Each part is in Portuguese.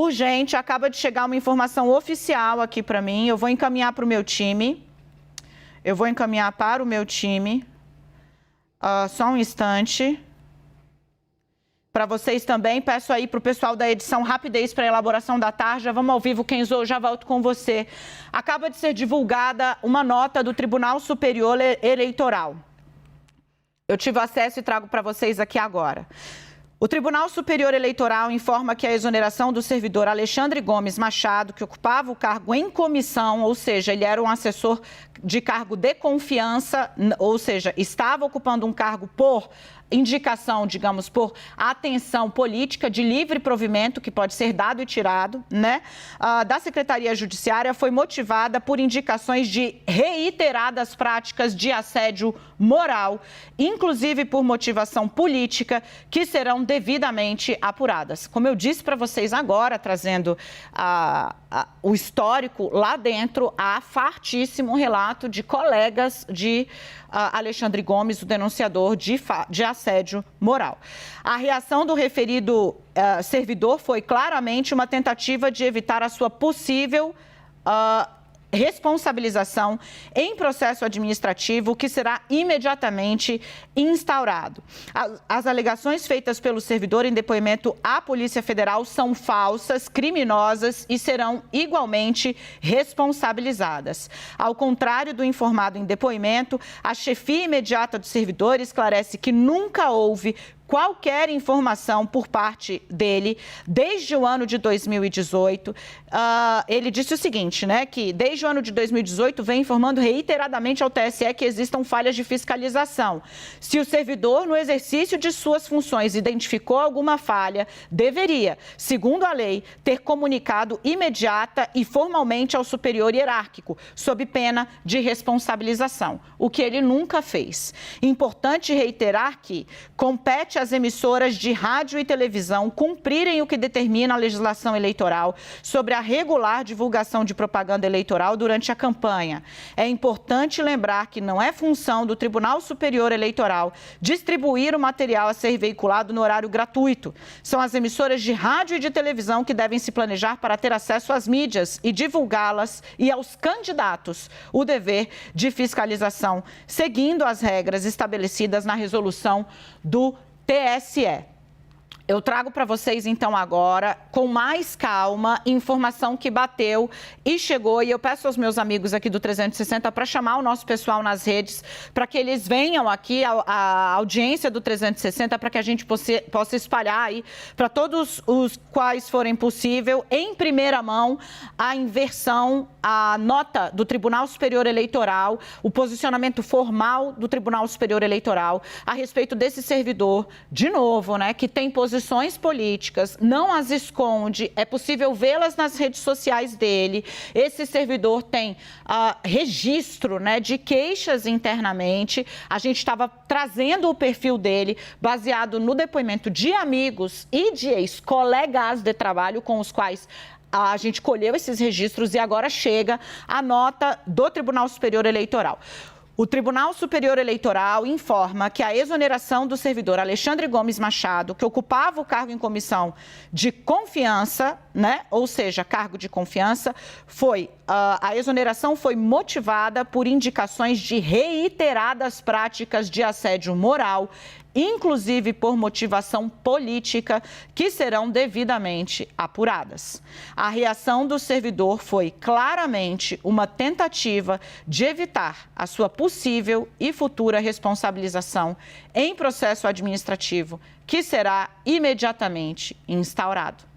Urgente, acaba de chegar uma informação oficial aqui para mim. Eu vou encaminhar para o meu time. Só um instante. Para vocês também, peço aí para o pessoal da edição rapidez para a elaboração da tarja. Vamos ao vivo, Kenzo, já volto com você. Acaba de ser divulgada uma nota do Tribunal Superior Eleitoral. Eu tive acesso e trago para vocês aqui agora. O Tribunal Superior Eleitoral informa que a exoneração do servidor Alexandre Gomes Machado, que ocupava o cargo em comissão, ou seja, ele era um assessor de cargo de confiança, ou seja, estava ocupando um cargo por indicação, digamos, por atenção política de livre provimento, que pode ser dado e tirado, né? Da Secretaria Judiciária, foi motivada por indicações de reiteradas práticas de assédio moral, inclusive por motivação política, que serão devidamente apuradas. Como eu disse para vocês agora, trazendo o histórico, lá dentro há fartíssimo relato de colegas de Alexandre Gomes, o denunciador de assédio moral. A reação do referido servidor foi claramente uma tentativa de evitar a sua possível responsabilização em processo administrativo que será imediatamente instaurado. As alegações feitas pelo servidor em depoimento à Polícia Federal são falsas, criminosas e serão igualmente responsabilizadas. Ao contrário do informado em depoimento, a chefia imediata do servidor esclarece que nunca houve qualquer informação por parte dele desde o ano de 2018. Ele disse o seguinte, né, que desde o ano de 2018 vem informando reiteradamente ao TSE que existam falhas de fiscalização. Se o servidor, no exercício de suas funções, identificou alguma falha, deveria, segundo a lei, ter comunicado imediata e formalmente ao superior hierárquico, sob pena de responsabilização, o que ele nunca fez. Importante reiterar que compete às emissoras de rádio e televisão cumprirem o que determina a legislação eleitoral sobre a regular divulgação de propaganda eleitoral durante a campanha. É importante lembrar que não é função do Tribunal Superior Eleitoral distribuir o material a ser veiculado no horário gratuito. São as emissoras de rádio e de televisão que devem se planejar para ter acesso às mídias e divulgá-las, e aos candidatos o dever de fiscalização, seguindo as regras estabelecidas na resolução do TSE. Eu trago para vocês, então, agora, com mais calma, informação que bateu e chegou. E eu peço aos meus amigos aqui do 360 para chamar o nosso pessoal nas redes, para que eles venham aqui, a audiência do 360, para que a gente possa espalhar aí para todos os quais forem possível, em primeira mão, a inversão, a nota do Tribunal Superior Eleitoral, o posicionamento formal do Tribunal Superior Eleitoral a respeito desse servidor, de novo, né, que tem posições políticas, não as esconde, é possível vê-las nas redes sociais dele. Esse servidor tem registro, né, de queixas internamente. A gente estava trazendo o perfil dele baseado no depoimento de amigos e de ex-colegas de trabalho com os quais a gente colheu esses registros, e agora chega a nota do Tribunal Superior Eleitoral. O Tribunal Superior Eleitoral informa que a exoneração do servidor Alexandre Gomes Machado, que ocupava o cargo em comissão de confiança, né, ou seja, cargo de confiança, a exoneração foi motivada por indicações de reiteradas práticas de assédio moral, inclusive por motivação política, que serão devidamente apuradas. A reação do servidor foi claramente uma tentativa de evitar a sua possível e futura responsabilização em processo administrativo, que será imediatamente instaurado.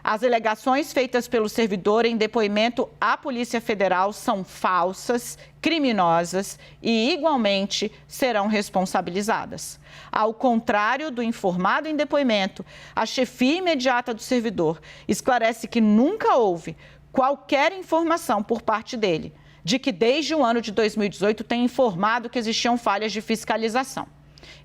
As alegações feitas pelo servidor em depoimento à Polícia Federal são falsas, criminosas e, igualmente, serão responsabilizadas. Ao contrário do informado em depoimento, a chefia imediata do servidor esclarece que nunca houve qualquer informação por parte dele de que, desde o ano de 2018, tem informado que existiam falhas de fiscalização.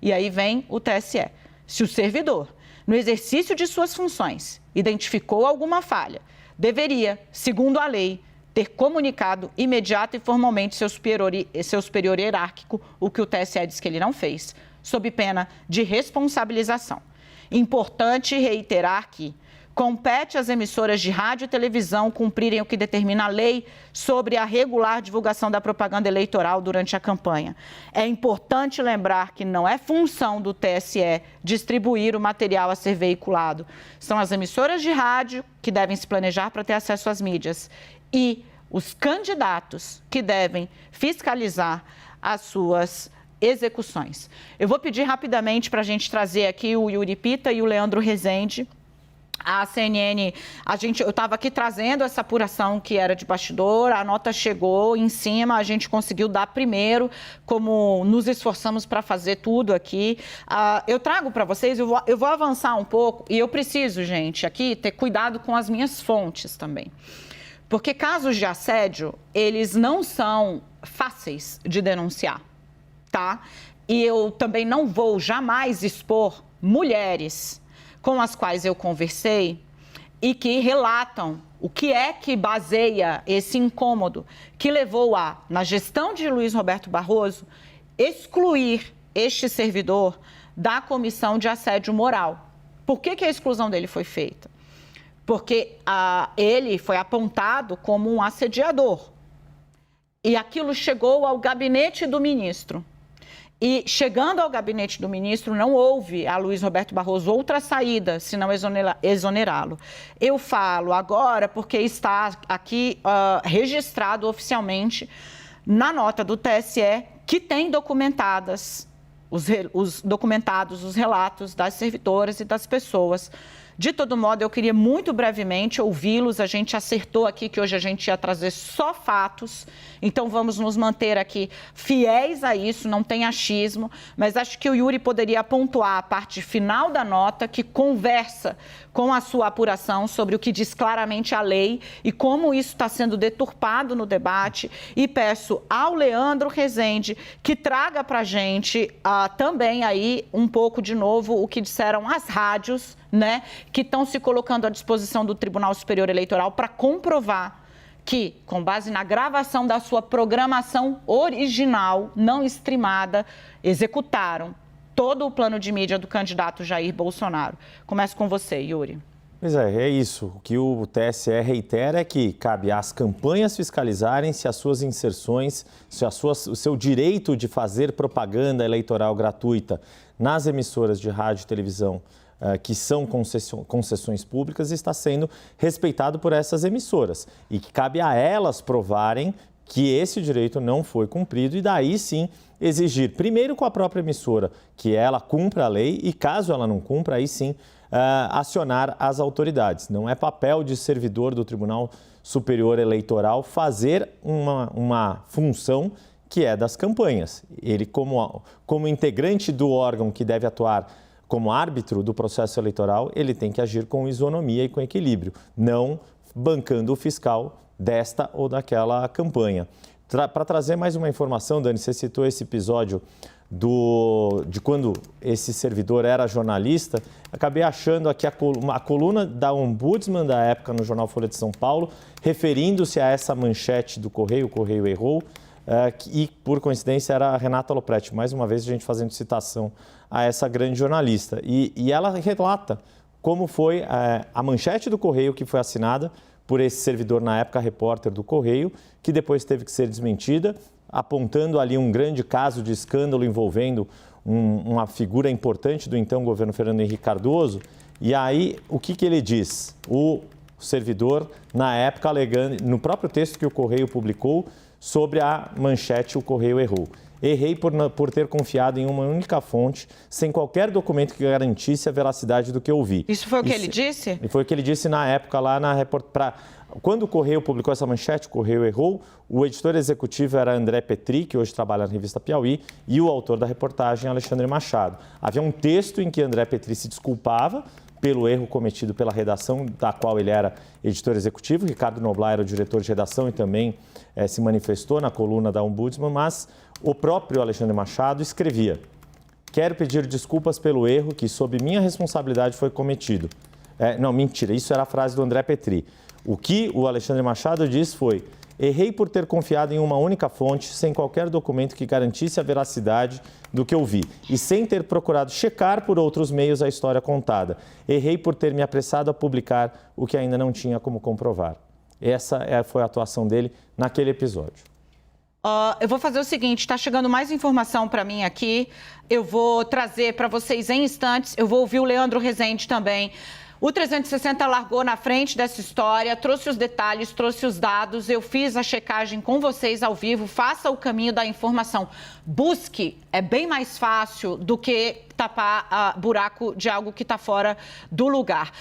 E aí vem o TSE. Se o servidor, no exercício de suas funções, identificou alguma falha, deveria, segundo a lei, ter comunicado imediata e formalmente seu superior hierárquico, o que o TSE diz que ele não fez, sob pena de responsabilização. Importante reiterar que, Compete às emissoras de rádio e televisão cumprirem o que determina a lei sobre a regular divulgação da propaganda eleitoral durante a campanha. É importante lembrar que não é função do TSE distribuir o material a ser veiculado. São as emissoras de rádio que devem se planejar para ter acesso às mídias e os candidatos que devem fiscalizar as suas execuções. Eu vou pedir rapidamente para a gente trazer aqui o Yuri Pita e o Leandro Rezende. A CNN, eu estava aqui trazendo essa apuração que era de bastidor, a nota chegou em cima, a gente conseguiu dar primeiro, como nos esforçamos para fazer tudo aqui. Eu trago para vocês, eu vou avançar um pouco e eu preciso, gente, aqui ter cuidado com as minhas fontes também. Porque casos de assédio, eles não são fáceis de denunciar, tá? E eu também não vou jamais expor mulheres com as quais eu conversei e que relatam o que é que baseia esse incômodo que levou na gestão de Luiz Roberto Barroso, excluir este servidor da comissão de assédio moral. Por que a exclusão dele foi feita? Porque ele foi apontado como um assediador. E aquilo chegou ao gabinete do ministro. E, chegando ao gabinete do ministro, não houve a Luiz Roberto Barroso outra saída, senão exonerá-lo. Eu falo agora porque está aqui registrado oficialmente na nota do TSE, que tem documentados os relatos das servidoras e das pessoas. De todo modo, eu queria muito brevemente ouvi-los. A gente acertou aqui que hoje a gente ia trazer só fatos, então vamos nos manter aqui fiéis a isso, não tem achismo, mas acho que o Yuri poderia pontuar a parte final da nota, que conversa com a sua apuração sobre o que diz claramente a lei e como isso está sendo deturpado no debate. E peço ao Leandro Rezende que traga para a gente também aí um pouco de novo o que disseram as rádios, né, que estão se colocando à disposição do Tribunal Superior Eleitoral para comprovar que, com base na gravação da sua programação original, não streamada, executaram todo o plano de mídia do candidato Jair Bolsonaro. Começo com você, Yuri. Pois é isso. O que o TSE reitera é que cabe às campanhas fiscalizarem se as suas inserções, o seu direito de fazer propaganda eleitoral gratuita nas emissoras de rádio e televisão que são concessões públicas está sendo respeitado por essas emissoras e que cabe a elas provarem que esse direito não foi cumprido e daí sim exigir, primeiro com a própria emissora, que ela cumpra a lei e caso ela não cumpra, aí sim acionar as autoridades. Não é papel de servidor do Tribunal Superior Eleitoral fazer uma função que é das campanhas. Ele, como integrante do órgão que deve atuar como árbitro do processo eleitoral, ele tem que agir com isonomia e com equilíbrio, não bancando o fiscal desta ou daquela campanha. Para trazer mais uma informação, Dani, você citou esse episódio de quando esse servidor era jornalista, acabei achando aqui a coluna da Ombudsman da época no jornal Folha de São Paulo, referindo-se a essa manchete do Correio, o Correio errou, e por coincidência era a Renata Lopretti, mais uma vez a gente fazendo citação a essa grande jornalista. E ela relata como foi a manchete do Correio que foi assinada por esse servidor, na época repórter do Correio, que depois teve que ser desmentida, apontando ali um grande caso de escândalo envolvendo uma figura importante do então governo Fernando Henrique Cardoso. E aí, o que ele diz? O servidor, na época, alegando, no próprio texto que o Correio publicou, sobre a manchete "O Correio errou". Errei por ter confiado em uma única fonte, sem qualquer documento que garantisse a veracidade do que eu vi. Isso foi o que ele disse? E foi o que ele disse na época lá na reportagem. Quando o Correio publicou essa manchete, "O Correio errou", o editor executivo era André Petri, que hoje trabalha na revista Piauí, e o autor da reportagem, Alexandre Machado. Havia um texto em que André Petri se desculpava pelo erro cometido pela redação, da qual ele era editor executivo. Ricardo Noblar era o diretor de redação e também se manifestou na coluna da Ombudsman, mas o próprio Alexandre Machado escrevia: "Quero pedir desculpas pelo erro que, sob minha responsabilidade, foi cometido." Não, mentira, isso era a frase do André Petri. O que o Alexandre Machado disse foi: Errei por ter confiado em uma única fonte, sem qualquer documento que garantisse a veracidade do que eu vi e sem ter procurado checar por outros meios a história contada. Errei por ter me apressado a publicar o que ainda não tinha como comprovar. Essa foi a atuação dele naquele episódio. Eu vou fazer o seguinte, está chegando mais informação para mim aqui, eu vou trazer para vocês em instantes, eu vou ouvir o Leandro Rezende também. O 360 largou na frente dessa história, trouxe os detalhes, trouxe os dados, eu fiz a checagem com vocês ao vivo, faça o caminho da informação. Busque, é bem mais fácil do que tapar buraco de algo que está fora do lugar.